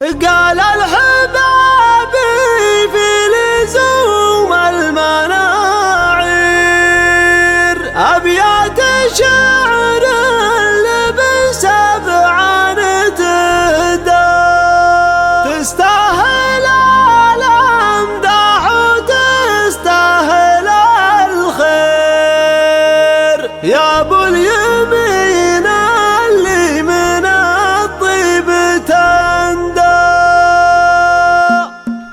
قال الحبابي في لزوم المناعير أبيات شعر بسبع تهدى تستاهل الأمداح وتستاهل الخير يا أبو اليمين اللي من الطيب تندى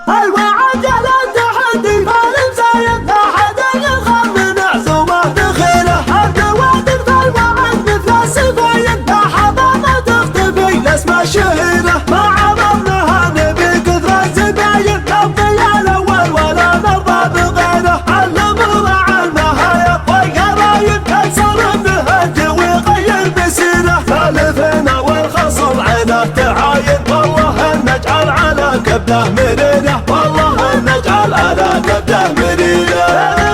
الوعد على التحدي فالمزايد أحد يخاف من عزومه دخيله الدوادر فالوعد مثل السفايد حضانة تختفي لاسم الشهيرة ما عرفناها نبي كثر الزباين نبقي الأول ولا نرضى بغيره الأمور علمها يبقى قرايب كسر النهج ويغير بسيره ثالثنا والخصم عينه تعاين والله نجعل على كبده مريره والله نجعل على كبده مريره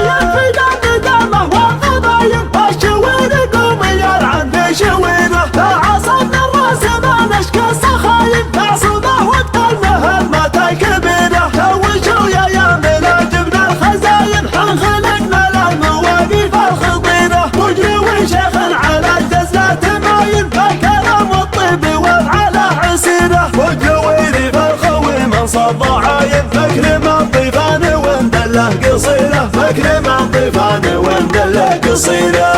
يفيد الندامه والفضايل الشوير قومي العن بشويره عصبنا الراس ما نشكى السخايل تعصبه وقت المهل متى كبيره توشوا يا يامنا جبنا الخزاين حنخلقنا للمواقف الخطيره مجري شيخ على الجزله تماين فالكلام والطيب وافعاله عسيره مجري فالخوي من صب عاين فكر ما الضيفان وندله قصيره فكر ما الضيفان وندله قصيره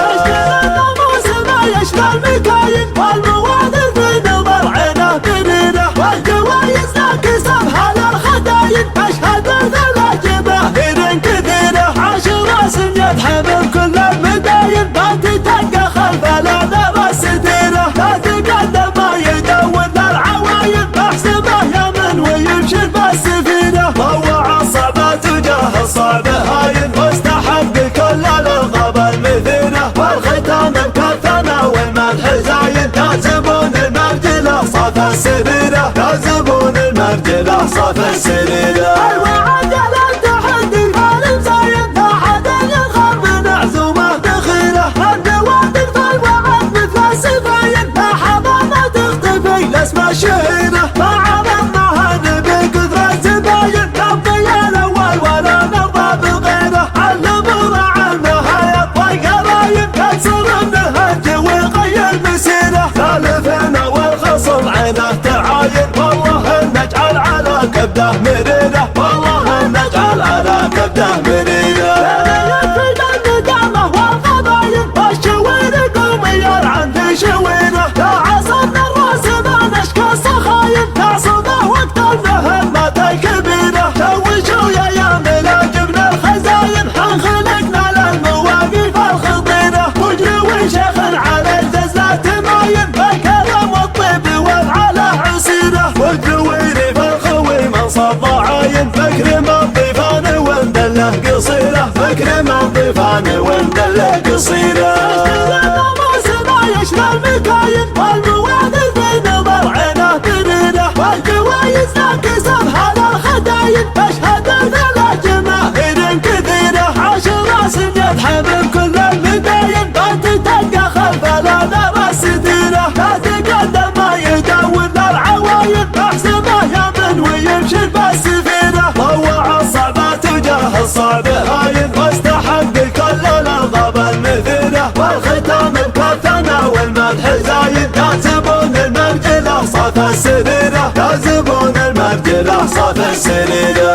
يشفى المكاين والمواضر في نظر عينه بنينه والجوايز ناكسبها للخداين اشهد ذا جماهير كثيره 10 سن يتحمل كل المداين ما تتلقى خلف الاعذار الستيره لا تقدم ما يدور للعواين احسبه يمن ويمشي بالسفينه طوع الصعبات وجاه الصعب هاين واستحق كل الالغاب المثيره والختام مكثنا والمدح زاين يعزبون المرجله صف السريره يعزبون المرجله صف السريره الوعد على التحدي فالمزايد احد يخاف من عزومه دخيله الدوادر فالوعد مثل السفاين حضانه تختفي لاسم الشهيره ما عرفناها نبي كثر الزباين نبقي الاول ولا نرضى بغيره الامور علمها يبقى قرايب كسر النهج ويغير مسيره ثالثنا والخصم عينه تعاين والله نجعل على كبده مريره والله نجعل على كبده مريره يفيد الندامه والفضايل الشوير قومي العن بشويره عصبنا الراس ما نشكى السخايل تعصبه وقت المهل متى كبيره توشوا يا يامنا جبنا الخزاين حنخلقنا للمواقف الخطيره مجري شيخ على الجزله تماين فالكلام والطيب وافعاله عسيره مجري فالخوي من صب عاين فكر ما الضيفان وندله قصيره فكر ما الضيفان وندله قصيره يشفى المكاين والمواضر في نظر عينه بنينه والجوايز ناكسبها للخداين اشهد ذا جماهير كثيره 10 سن يتحمل كل المداين ما تتلقى خلف الاعذار الستيره لا تقدم ما يدور للعواين احسبه يمن ويمشي بالسفينه طوع الصعبات وجاه الصعب هاين واستحق كل الالغاب المثيره والختام مكثنا والمدح زايد يعزبون المرجله صف السريره يعزبون المرجله صف السريره